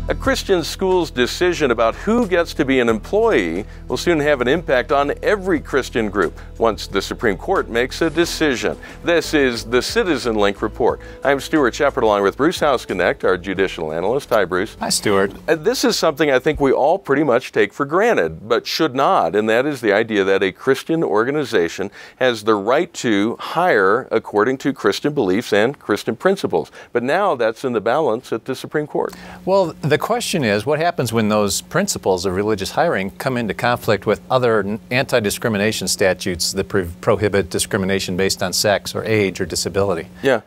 A Christian school's decision about who gets to be an employee will soon have an impact on every Christian group once the Supreme Court makes a decision. This is the CitizenLink Report. I'm Stuart Shepard along with Bruce Housknecht, our judicial analyst. Hi, Bruce. Hi, Stuart. This is something I think we all pretty much take for granted, but should not, and that is the idea that a Christian organization has the right to hire according to Christian beliefs and Christian principles. But now that's in the balance at the Supreme Court. Well, the question is, what happens when those principles of religious hiring come into conflict with other anti-discrimination statutes that prohibit discrimination based on sex or age or disability? Yeah.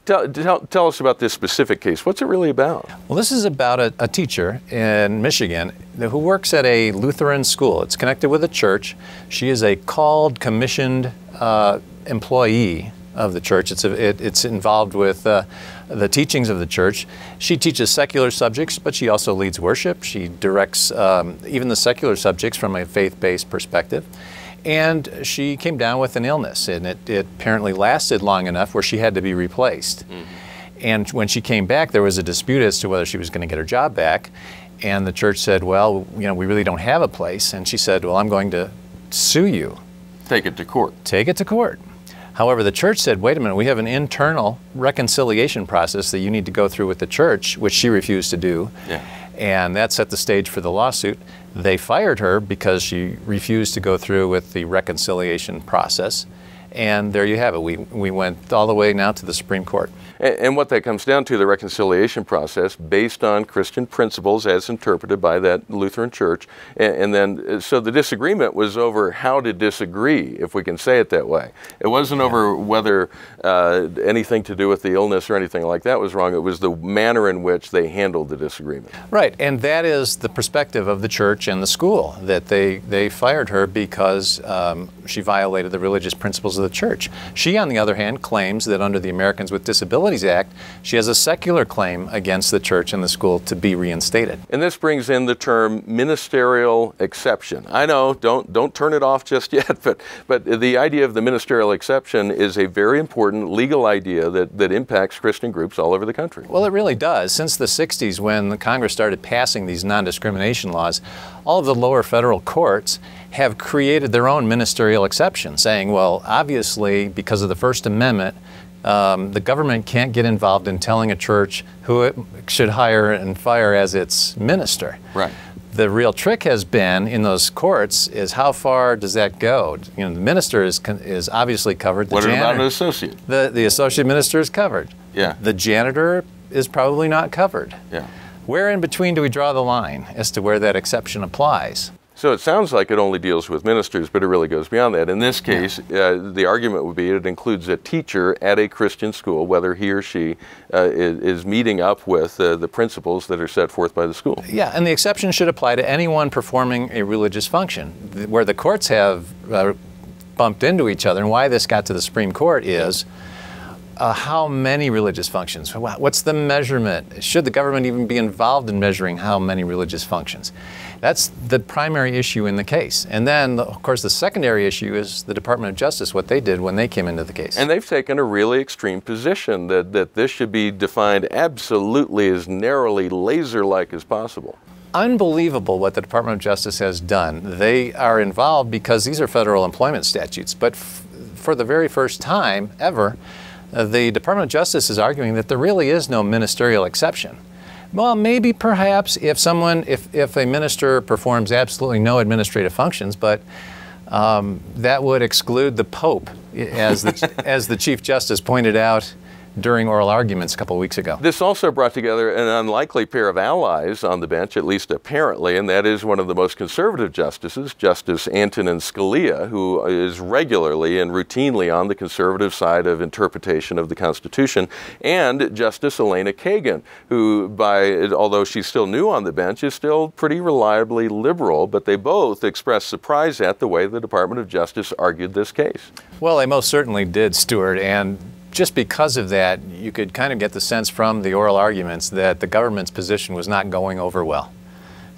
Tell us about this specific case. What's it really about? Well, this is about a teacher in Michigan who works at a Lutheran school. It's connected with a church. She is a called, commissioned employee of the church. It's involved with the teachings of the church. She teaches secular subjects, but she also leads worship. She directs even the secular subjects from a faith-based perspective. And she came down with an illness, and it apparently lasted long enough where she had to be replaced. Mm-hmm. And when she came back, there was a dispute as to whether she was going to get her job back. And the church said, well, we really don't have a place. And she said, well, I'm going to sue you. Take it to court. Take it to court. However, the church said, wait a minute, we have an internal reconciliation process that you need to go through with the church, which she refused to do. Yeah. And that set the stage for the lawsuit. They fired her because she refused to go through with the reconciliation process. And there you have it. We went all the way now to the Supreme Court. And what that comes down to, the reconciliation process based on Christian principles as interpreted by that Lutheran church. And then, so the disagreement was over how to disagree, if we can say it that way. It wasn't over whether anything to do with the illness or anything like that was wrong. It was the manner in which they handled the disagreement. Right, and that is the perspective of the church and the school, that they fired her because she violated the religious principles of the church. She, on the other hand, claims that under the Americans with Disabilities Act, she has a secular claim against the church and the school to be reinstated. And this brings in the term ministerial exception. I know, don't turn it off just yet, but the idea of the ministerial exception is a very important legal idea that impacts Christian groups all over the country. Well, it really does. Since the 60s, when the Congress started passing these non-discrimination laws, all of the lower federal courts have created their own ministerial exception, saying, well, obviously, because of the First Amendment, the government can't get involved in telling a church who it should hire and fire as its minister. Right. The real trick has been in those courts is how far does that go? The minister is obviously covered. What about an associate? The associate minister is covered. Yeah. The janitor is probably not covered. Yeah. Where in between do we draw the line as to where that exception applies? So it sounds like it only deals with ministers, but it really goes beyond that. In this case, the argument would be it includes a teacher at a Christian school, whether he or she is meeting up with the principles that are set forth by the school. Yeah, and the exception should apply to anyone performing a religious function. Where the courts have bumped into each other, and why this got to the Supreme Court is how many religious functions? What's the measurement? Should the government even be involved in measuring how many religious functions? That's the primary issue in the case. And then, of course, the secondary issue is the Department of Justice, what they did when they came into the case. And they've taken a really extreme position that this should be defined absolutely as narrowly laser-like as possible. Unbelievable what the Department of Justice has done. They are involved because these are federal employment statutes. But for the very first time ever, the Department of Justice is arguing that there really is no ministerial exception. Well, maybe perhaps if a minister performs absolutely no administrative functions, but that would exclude the Pope, as the Chief Justice pointed out during oral arguments a couple of weeks ago. This also brought together an unlikely pair of allies on the bench, at least apparently, and that is one of the most conservative justices, Justice Antonin Scalia, who is regularly and routinely on the conservative side of interpretation of the Constitution, and Justice Elena Kagan, who, although she's still new on the bench, is still pretty reliably liberal, but they both expressed surprise at the way the Department of Justice argued this case. Well, they most certainly did, Stuart, and just because of that, you could kind of get the sense from the oral arguments that the government's position was not going over well.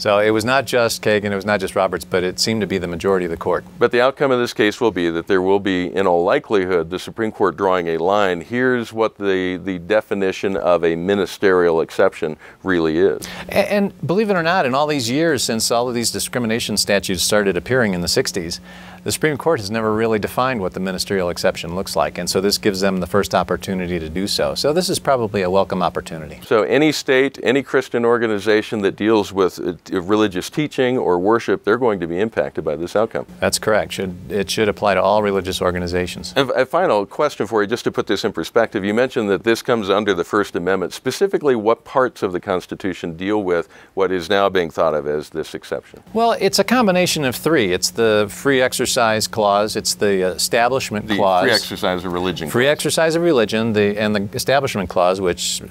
So it was not just Kagan, it was not just Roberts, but it seemed to be the majority of the court. But the outcome of this case will be that there will be, in all likelihood, the Supreme Court drawing a line. Here's what the definition of a ministerial exception really is. And believe it or not, in all these years since all of these discrimination statutes started appearing in the 60s, the Supreme Court has never really defined what the ministerial exception looks like, and so this gives them the first opportunity to do so. So this is probably a welcome opportunity. So any state, any Christian organization that deals with religious teaching or worship, they're going to be impacted by this outcome. That's correct. It should apply to all religious organizations. A final question for you, just to put this in perspective. You mentioned that this comes under the First Amendment. Specifically, what parts of the Constitution deal with what is now being thought of as this exception? Well, it's a combination of three. It's the free exercise clause, it's the establishment clause. Free exercise of religion. Free exercise of religion, and the establishment clause, which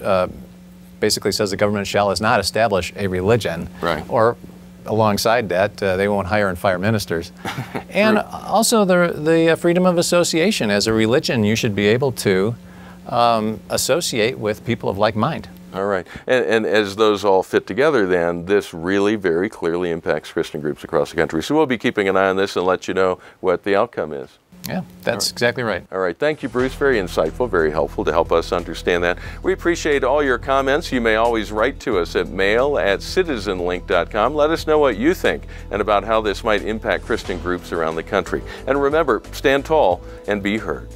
basically says the government shall not establish a religion. Right. Or alongside that, they won't hire and fire ministers. And also the freedom of association. As a religion, you should be able to associate with people of like mind. All right. And as those all fit together, then, this really very clearly impacts Christian groups across the country. So we'll be keeping an eye on this and let you know what the outcome is. Yeah, that's exactly right. All right. Thank you, Bruce. Very insightful, very helpful to help us understand that. We appreciate all your comments. You may always write to us at mail@citizenlink.com. Let us know what you think and about how this might impact Christian groups around the country. And remember, stand tall and be heard.